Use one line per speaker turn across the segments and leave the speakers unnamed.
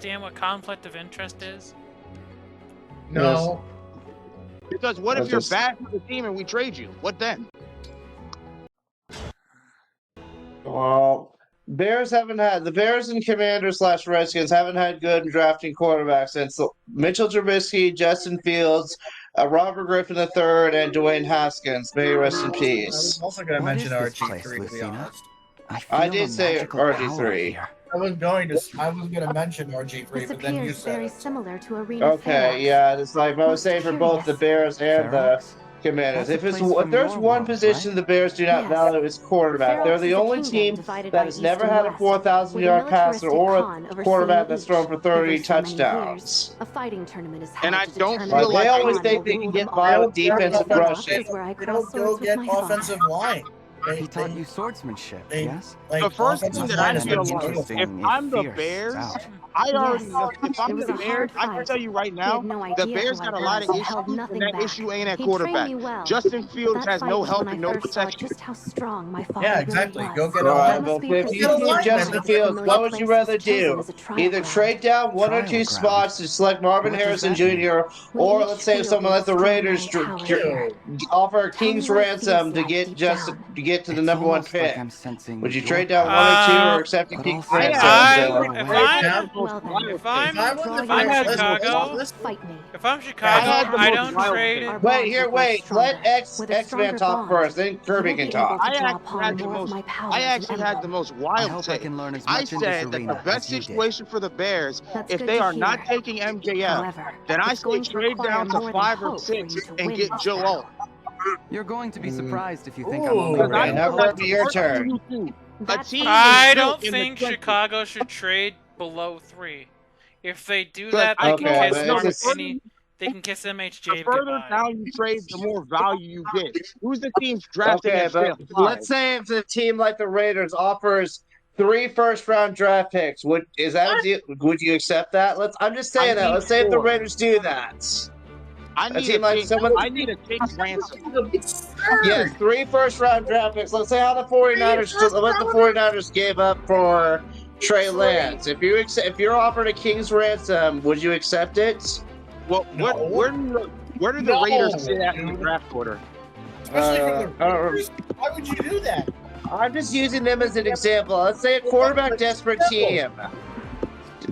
understand what conflict of interest is?
No.
Because what if you're bad for the team and we trade you? What then?
Well, the Bears and Commanders / Redskins haven't had good drafting quarterbacks since Mitchell Trubisky, Justin Fields, Robert Griffin III, and Dwayne Haskins. May he rest in
I
peace.
was also going to mention RG3, to be honest.
I did say RG3.
I was going to mention RG3,
This
but then you
appears very
said
similar to Arena
Okay, yeah, it's like I was saying for both the Bears and the Commanders. If there's one position the Bears do not value, it's quarterback. They're the only team that has never had a 4,000-yard passer or a quarterback that's thrown for 30 touchdowns.
A fighting tournament is
And I don't
determine
feel
They
like
always think they can get by with defensive rushing.
they don't go get offensive line.
He taught you swordsmanship, yes?
The first thing that I feel like, if I'm the Bears, I already know. If I'm the Bears, I can tell you right now, the Bears got a lot of issues, and that issue ain't at quarterback. Justin Fields has no help and no protection.
Yeah, exactly. Go get
If you need Justin Fields, what would you rather do? Either trade down 1 or 2 spots to select Marvin Harrison Jr., or let's say if someone like the Raiders offer a king's ransom to get to the number 1 pick. Would you trade down 1 or 2 or accept a king's ransom?
If I'm Chicago, I don't trade.
Wait. Let X-Man talk first, then Kirby can talk.
I actually had the most wild take. I said that the best situation for the Bears, if they are not taking MJF, then I say trade down to 5 or 6 and get Joe Alt.
You're going to be surprised if you think I'm only
Now, Kirby, your turn.
I don't think Chicago should trade below 3. If they do that, they can kiss MHJ
The further
goodbye.
down you trade, the more value you get. Who's the team's drafting at
but let's say if a team like the Raiders offers 3 first-round draft picks, would you accept that? I'm just saying that. Let's say if the Raiders do that.
I need a king's ransom.
Yes, 3 first-round draft picks. Let's say how the 49ers gave up for Trey Lance. If you're offered a king's ransom, would you accept it?
Well, where do the Raiders sit at in the draft order?
Especially from the Raiders? Why would you do that?
I'm just using them as an example. Let's say a quarterback desperate team.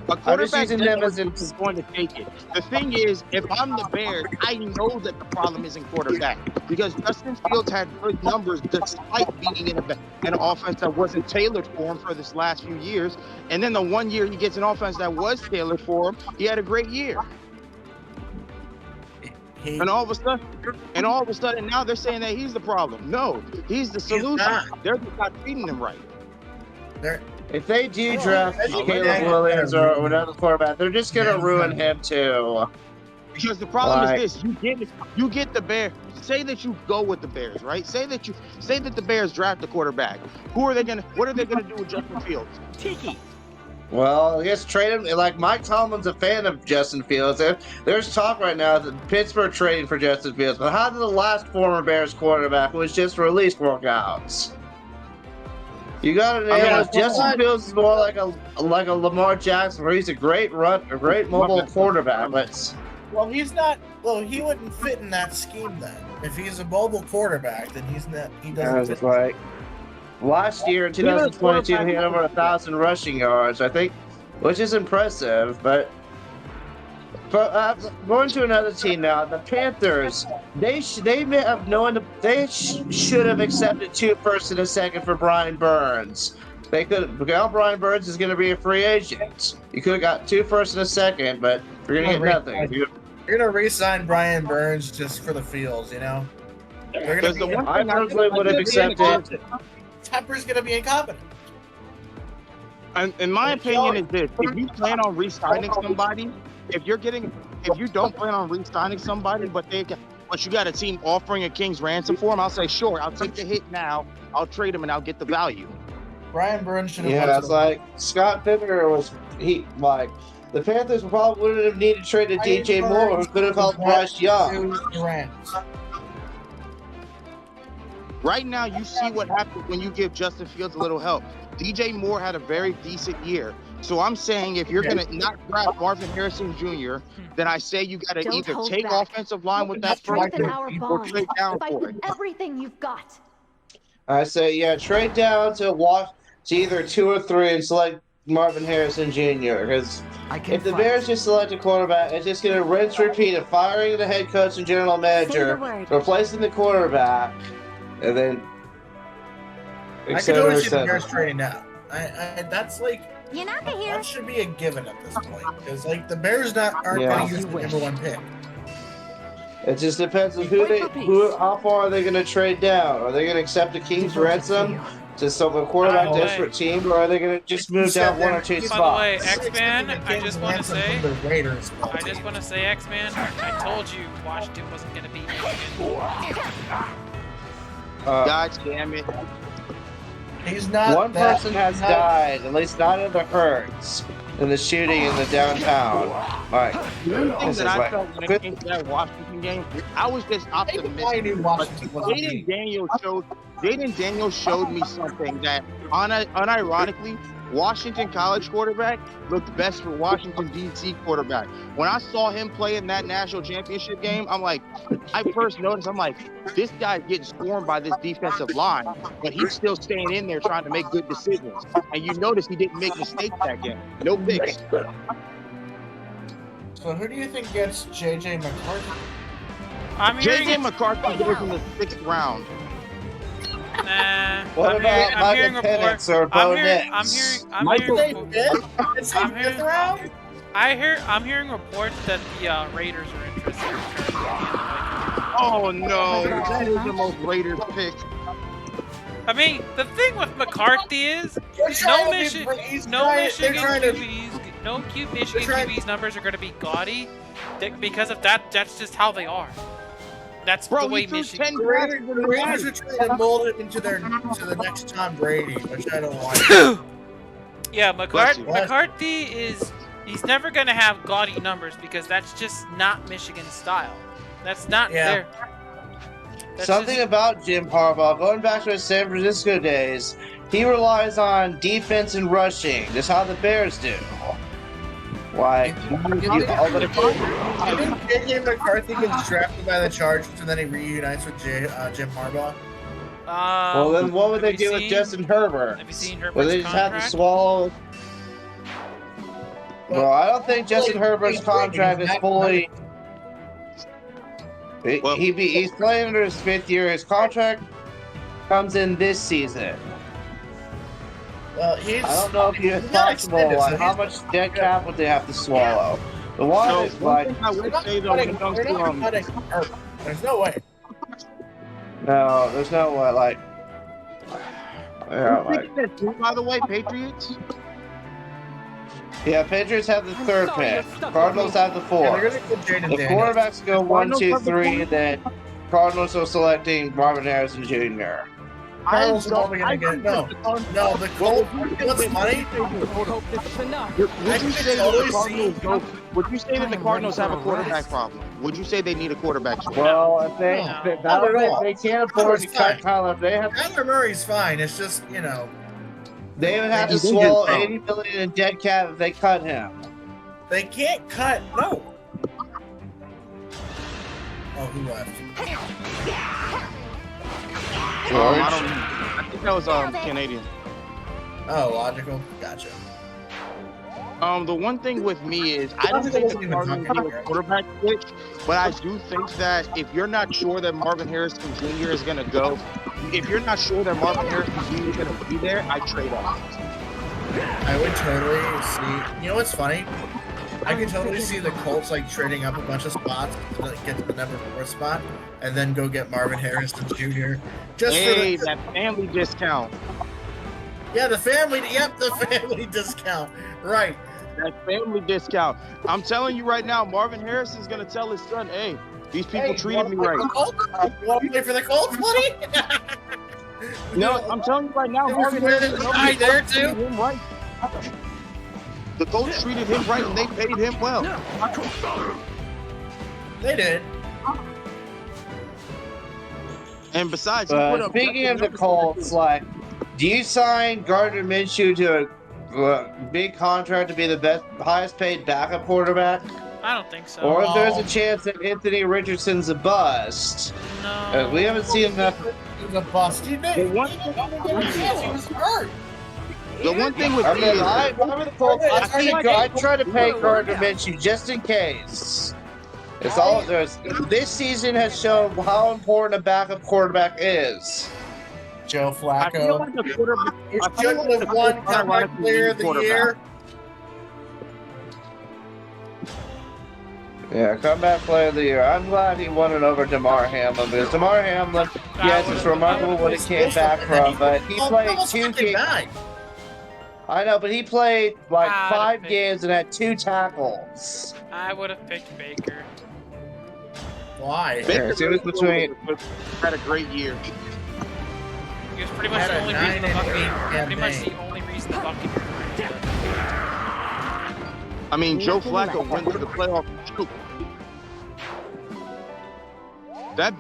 A quarterback is going to take it. The thing is, if I'm the Bears, I know that the problem isn't quarterback because Justin Fields had good numbers despite being in an offense that wasn't tailored for him for this last few years. And then the 1 year he gets an offense that was tailored for him, he had a great year. And all of a sudden, now they're saying that he's the problem. No, he's the solution. They're just not treating him right.
If they do draft Caleb Williams or another quarterback, they're just gonna ruin him too.
Because the problem is this: you get the Bears. Say that you go with the Bears, right? Say that the Bears draft the quarterback. What are they gonna do with Justin Fields? Tiki.
Well, I guess trade him. Like Mike Tomlin's a fan of Justin Fields. There's talk right now that Pittsburgh trading for Justin Fields. But how did the last former Bears quarterback who was just released work out? You got to nail it. Justin Fields is more like a Lamar Jackson, where he's a great mobile quarterback.
Well, he's not. Well, he wouldn't fit in that scheme then. If he's a mobile quarterback, then he's not. He doesn't fit.
Like last year in 2022, he had over 1,000 rushing yards, I think, which is impressive. But going to another team now, the Panthers. They should have accepted 2 firsts and a second for Brian Burns. They could. Because Brian Burns is going to be a free agent. You could have got 2 firsts and a second, but you're going to get nothing.
You're going to re-sign Brian Burns just for the Fields, you know.
I personally would have accepted.
Tepper's going to be incompetent.
And in my opinion, is this: if you plan on re-signing somebody, if you don't plan on re-signing somebody, but you got a team offering a king's ransom for him, I'll say sure. I'll take the hit now. I'll trade him and I'll get the value.
Brian Burns should have.
Yeah, that's like Scott Pittner the Panthers probably wouldn't have needed to trade a DJ Moore, who could have helped Bryce Young.
Right now, you see what happens when you give Justin Fields a little help. DJ Moore had a very decent year. So I'm saying if you're gonna not draft Marvin Harrison Jr., then I say you gotta
Don't
either
hold
take
back.
offensive line with that
Strengthen
person
our
or
bond.
trade down
Fight
for
with
it.
everything you've got.
I say, yeah, trade down to either 2 or 3 and select Marvin Harrison Jr. Because if the Bears just select a quarterback, it's just going to rinse repeat of firing the head coach and general manager, replacing the quarterback, and then
I can totally see the Bears trading now. That's like that should be a given at this point because like the Bears aren't going to use the #1 pick.
It just depends on how far are they going to trade down? Are they going to accept a king's ransom to some quarterback desperate team, or are they going to just move down 1 or 2 spots?
By the way, X-Man, I just want to say, X-Man, I told you Washington wasn't going to beat Michigan.
God damn it.
He's not.
One person has died, at least not in the Hertz, in the shooting in the downtown. Like,
the only thing that I felt when it came to that Washington game, I was just optimistic. But Jaden Daniels showed me something that, unironically, Washington college quarterback looked best for Washington DC quarterback. When I saw him play in that national championship game, I'm like, I first noticed, I'm like, this guy's getting swarmed by this defensive line, but he's still staying in there trying to make good decisions. And you notice he didn't make mistakes that game. No picks.
So who do you think gets J.J. McCarthy?
J.J. McCarthy goes in the 6th round.
Nah.
What about Michael Penix or Bo Nix?
I'm hearing reports that the Raiders are interested.
Oh no, that is the most Raiders pick.
I mean, the thing with McCarthy is Michigan QB's numbers are going to be gaudy because of that. That's just how they are. That's the way Michigan.
The Raiders are trying to mold it into the next Tom Brady, which I don't like.
Yeah, McCarthy he's never going to have gaudy numbers because that's just not Michigan's style. That's not their.
Something about Jim Harbaugh, going back to his San Francisco days, he relies on defense and rushing, just how the Bears do. Why?
I think J.J. McCarthy gets drafted by the Chargers and then he reunites with Jim Harbaugh.
Well, then what would they do with Justin Herbert?
Have you seen Herbert's
Would they just have to swallow? Well, I don't think Justin Herbert's contract is fully. He's playing under his 5th year. His contract comes in this season.
Well,
I don't know if it's possible. Like, how much dead cap would they have to swallow? The one is like.
I would say though, when it comes to
there's no way.
No, there's no way. Like. Yeah,
by the way, Patriots.
Yeah, Patriots have the 3rd pick. Cardinals have the 4th. The quarterbacks go 1, 2, 3, and then Cardinals are selecting Marvin Harrison Jr.
Cardinals are probably gonna get no. The Colts. What's funny?
Would you say that the Cardinals have a quarterback problem? Would you say they need a quarterback?
Well, I think they can't afford to cut Kyler.
Kyler Murray's fine. It's just
they would have to swallow $80 million in dead cap if they cut him.
They can't cut. No. Oh, who left?
I think that was Canadian.
Oh, logical. Gotcha.
The one thing with me is I don't think the Cardinals need a quarterback switch, but I do think that if you're not sure that Marvin Harrison Jr. is going to go, if you're not sure that Marvin Harrison Jr. is going to be there, I trade off.
I would totally see. You know what's funny? I can totally see the Colts trading up a bunch of spots to get to the number 4 spot, and then go get Marvin Harrison Jr. Just for
that family discount.
Yeah, the family discount. Right.
That family discount. I'm telling you right now, Marvin Harrison's gonna tell his son, "Hey, these people treated me right."
You want to play for the Colts, buddy?
No, I'm telling you right now, Marvin Harrison's
there too.
Him right. The Colts treated him right, and they paid him well.
They did.
And besides,
speaking of the Colts, do you sign Gardner Minshew to big contract to be the highest paid backup quarterback?
I don't think so.
Or if there's a chance that Anthony Richardson's a bust.
No.
We haven't seen enough.
He's a bust. He didn't get a chance. He was hurt.
The one thing with
I mean, I try to pay Gardner Minshew just in case. It's all there's. This season has shown how important a backup quarterback is.
Joe
I feel like
Flacco.
the quarterback.
He shouldn't have won comeback player of the year.
Yeah, comeback player of the year. I'm glad he won it over DeMar Hamlin because DeMar Hamlin, yes, it's remarkable what he came back from, but he played 2 games. I know, but he played like 5 games and had 2 tackles.
I would have picked Baker.
Why?
Baker
had a great year.
He was pretty much the only reason the Buccaneers.
I mean, Joe Flacco went to the playoffs. That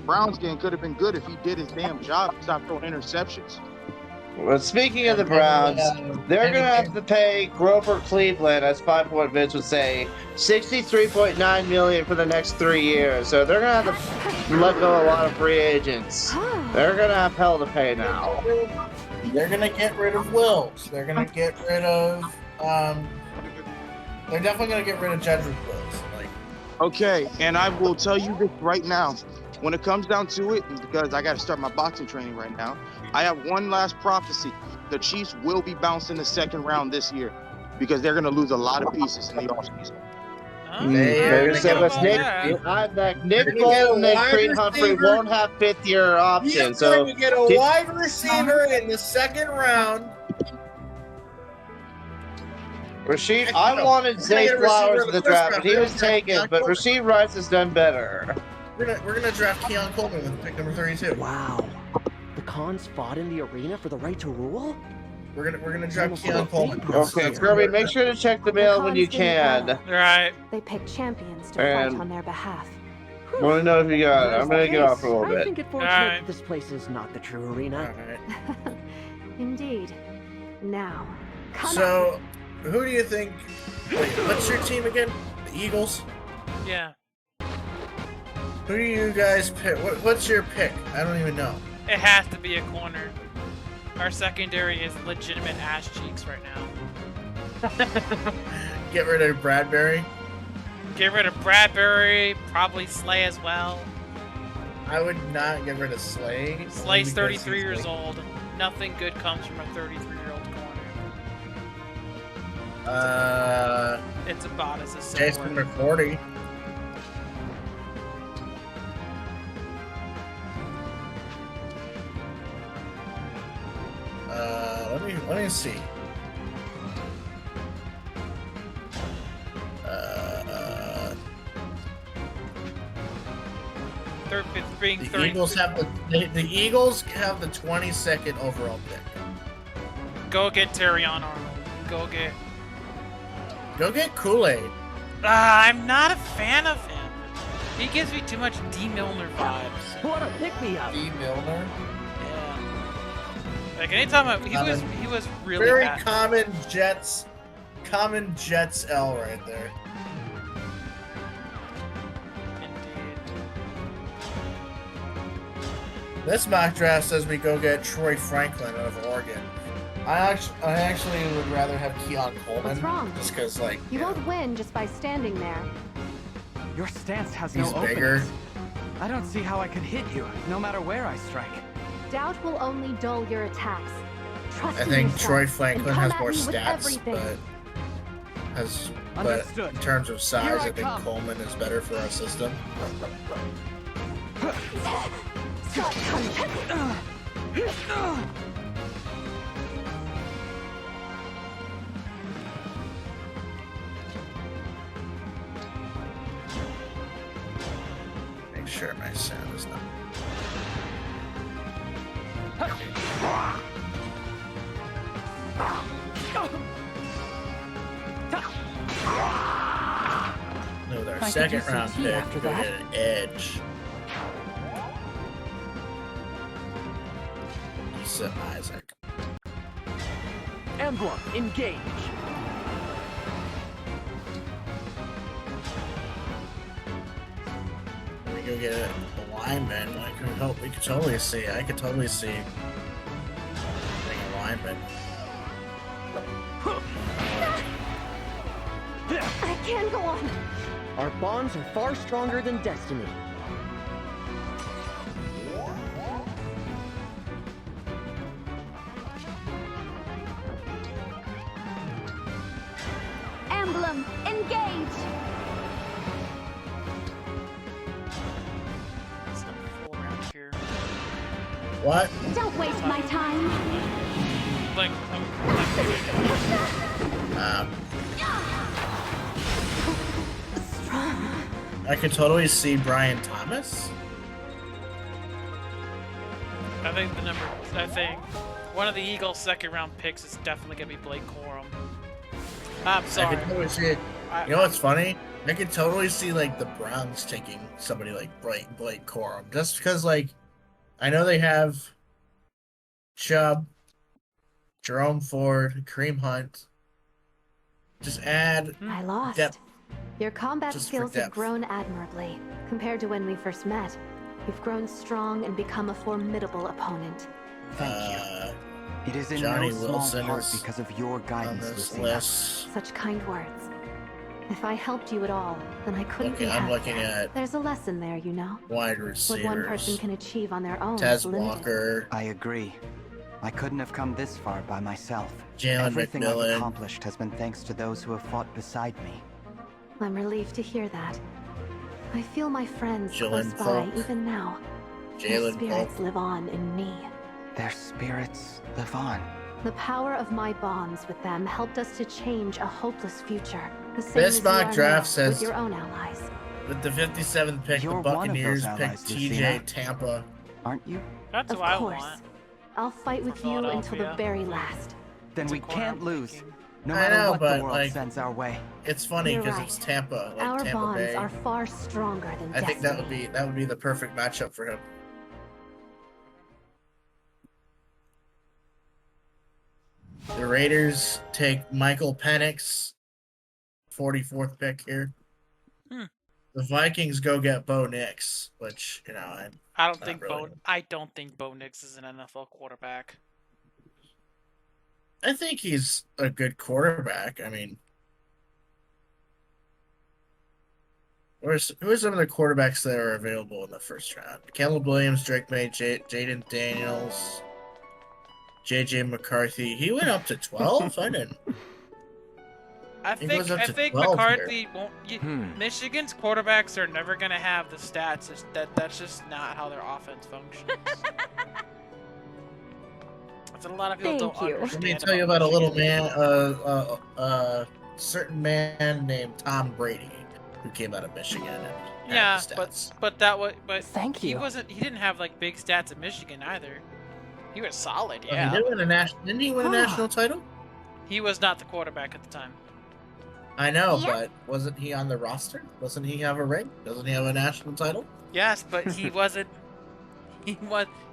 Browns game could have been good if he did his damn job and stopped throwing interceptions.
Well, speaking of the Browns, they're going to have to pay Grover Cleveland, as 5 Point Vince would say, $63.9 million for the next 3 years. So they're going to have to let go a lot of free agents. They're going to have hell to pay now.
They're going to get rid of Wills. They're going to get rid of... they're definitely going to get rid of Jedrick Wills.
Okay, and I will tell you this right now. When it comes down to it, because I got to start my boxing training right now, I have one last prophecy. The Chiefs will be bounced in the 2nd round this year because they're going to lose a lot of pieces in the offseason.
Nick Bolton and Creed Humphrey won't have 5th-year options. So
going to get a wide receiver in the 2nd round.
Rashid, I wanted Zay Flowers in the draft, but he was taken. But Rashid Rice has done better.
We're gonna draft Keon Coleman with pick number 32.
Wow, the Khans fought in the arena for the right to rule.
We're gonna draft Keon Coleman.
Okay, Kirby, make sure to check the mail when you can.
Right.
They pick champions to fight on their behalf.
Want to know if you got it? I'm gonna get off for a little bit.
I think it fortunate that this place is not the true arena.
Indeed. Now,
so, who do you think? Wait, what's your team again? The Eagles.
Yeah.
Who do you guys pick? What's your pick? I don't even know.
It has to be a corner. Our secondary is legitimate ass cheeks right now.
Get rid of Bradbury.
Get rid of Bradbury. Probably Slay as well.
I would not get rid of Slay.
Slay's 33 years old. Nothing good comes from a 33-year-old corner. It's about as a similar.
Jason McCourty. Let me see. The Eagles have the Eagles have the 22nd overall pick.
Go get Terrion Arnold.
Go get Kool-Aid.
I'm not a fan of him. He gives me too much D. Milner vibes.
What a pick-me-up.
D. Milner?
Yeah. Like anytime he was really
very
bad.
common Jets L right there.
Indeed.
This mock draft says we go get Troy Franklin out of Oregon. I actually would rather have Keon Coleman.
What's wrong?
Just because, like,
you won't win just by standing there.
Your stance has
he's
no
bigger.
openness. I don't see how I could hit you, no matter where I strike.
Doubt will only dull your attacks. Trust
I think
yourself,
Troy Franklin
and
has
come
more
at me with
stats,
everything.
but in terms of size, I think Coleman is better for our system. Make sure my sound is not. No, their second round pick
after that.
an edge. Isaac.
Emblem, engage.
We go get a lineman. I could help. We could totally see. I could totally see getting a lineman.
I can't go on.
Our bonds are far stronger than destiny.
Emblem, engage.
It's not full around here.
What?
Don't waste my time.
Like,
I could totally see Brian Thomas.
I think one of the Eagles' second-round picks is definitely gonna be Blake Corum. I'm
I
sorry.
could totally see it. You know what's funny? I could totally see like the Browns taking somebody like Blake Corum, just because like I know they have Chubb, Jerome Ford, Kareem Hunt. Just add
I lost.
depth.
Your combat
Just for
skills have
depth.
grown admirably. Compared to when we first met, you've grown strong and become a formidable opponent.
It is in
Johnny
no small
Wilson
part
is
because of your
on
guidance,
this
Lucina.
list.
Such kind words. If I helped you at all, then I couldn't be
I'm
happier.
looking at
There's a lesson there, you know.
wide
What
receivers.
one person can achieve on their own is
Tez
limited.
Walker,
I agree. I couldn't have come this far by myself.
Jalen
Everything I've
McMillan.
accomplished has been thanks to those who have fought beside me.
I'm relieved to hear that. I feel my friends
Jalen
close by
Falk.
even now. Their
Jalen
spirits
Falk.
live on in me.
Their spirits live on.
The power of my bonds with them helped us to change a hopeless future. The same
This
as you
mock
are
draft
now
says-
with your own allies.
With the 57th pick,
You're
the
one of those
Buccaneers
allies,
picked TJ
Lucina.
Tampa.
Aren't you?
That's
Of
what I
course.
want.
I'll fight with you until the
Philadelphia.
very last.
Then
It's a
we
corner
can't
I'm
lose.
thinking.
No
I
matter
know,
what
but,
the world
like,
sends our way.
It's funny
You're
because
right.
it's Tampa, like
Our
Tampa
bonds
Bay.
are far stronger than
I think that
destiny.
would be the perfect matchup for him. The Raiders take Michael Penix, 44th pick here.
Hmm.
The Vikings go get Bo Nix, which
I don't
Not
think
really.
I don't think Bo Nix is an NFL quarterback.
I think he's a good quarterback. I mean, who are some of the quarterbacks that are available in the first round? Caleb Williams, Drake May, Jaden Daniels, J.J. McCarthy. He went up to 12? I didn't.
I
He
think
goes up to
12
here.
McCarthy won't. Michigan's quarterbacks are never gonna have the stats. That's just not how their offense functions. That's what a lot of people
Thank
don't
you.
understand.
Let me tell you about a little
Michigan.
man, certain man named Tom Brady, who came out of Michigan. And had
Yeah,
the stats.
but that was
Thank
he
you.
wasn't. He didn't have like big stats at Michigan either. He was solid.
Oh,
Yeah,
he did win a didn't he win a national title?
he was not the quarterback at the time.
I know,
Yeah.
but wasn't he on the roster? Doesn't he have a ring? Doesn't he have a national title?
Yes, but he wasn't.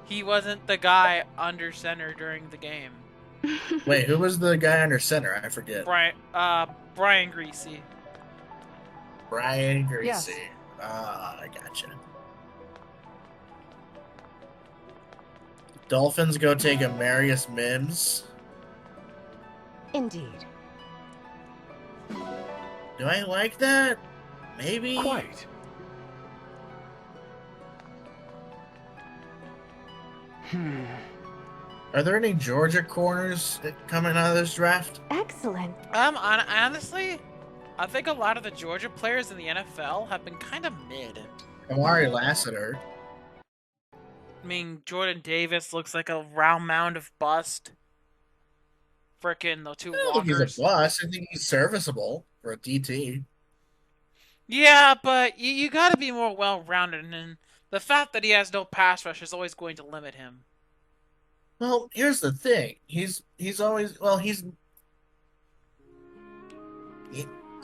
He wasn't the guy under center during the game.
Wait, who was the guy under center? I forget.
Brian Greasy.
Brian Greasy.
Yes.
Ah, I gotcha. Dolphins go take Amarius Mims.
Indeed.
Do I like that? Maybe.
Quite.
Are there any Georgia corners coming out of this draft?
Excellent.
Honestly, I think a lot of the Georgia players in the NFL have been kind of mid.
Amari Lassiter.
I mean, Jordan Davis looks like a round mound of bust. Frickin' the two
I don't think he's
walkers.
a bust. I think he's serviceable for a DT.
Yeah, but you gotta be more well-rounded, and the fact that he has no pass rush is always going to limit him.
Well, here's the thing. He's always I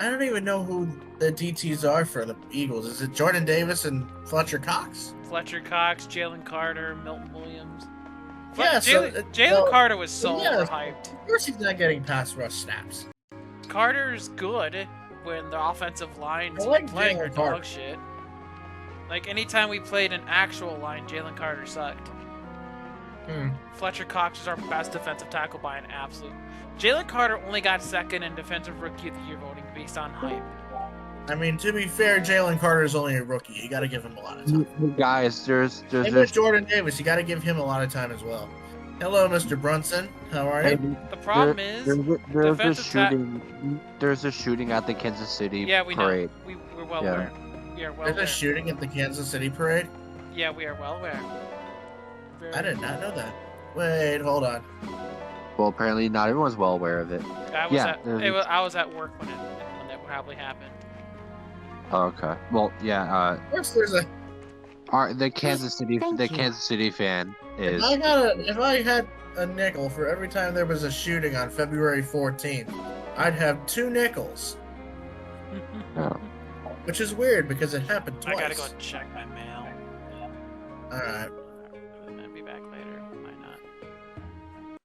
don't even know who the DTs are for the Eagles. Is it Jordan Davis and Fletcher Cox?
Fletcher Cox, Jalen Carter, Milton Williams.
Yeah,
Jalen Carter was so overhyped.
Of course he's not getting pass rush snaps.
Carter's good when the offensive line's
I like
playing
Jalen
dog
Carter.
shit. Like, anytime we played an actual line, Jalen Carter sucked. Fletcher Cox is our best defensive tackle by an absolute. Jalen Carter only got second in Defensive Rookie of the Year voting based on hype.
I mean, to be fair, Jalen Carter is only a rookie. You got to give him a lot of time.
Guys, there's
Same with Jordan Davis. You got to give him a lot of time as well. Hello, Mr. Brunson. How are you?
The problem is
there's a shooting at the Kansas City parade.
Know. We're well aware. We are well aware.
There's a shooting at the Kansas City parade?
Yeah, we are well aware.
I did not know that. Wait, hold on.
Well, apparently not everyone's well aware of it.
I was at work when that probably happened.
Oh, okay. Well, yeah.
Of course, there's a.
The Kansas City fan is.
If I had a nickel for every time there was a shooting on February 14th, I'd have 2 nickels.
Oh.
Which is weird because it happened twice.
I gotta go check my mail.
Alright.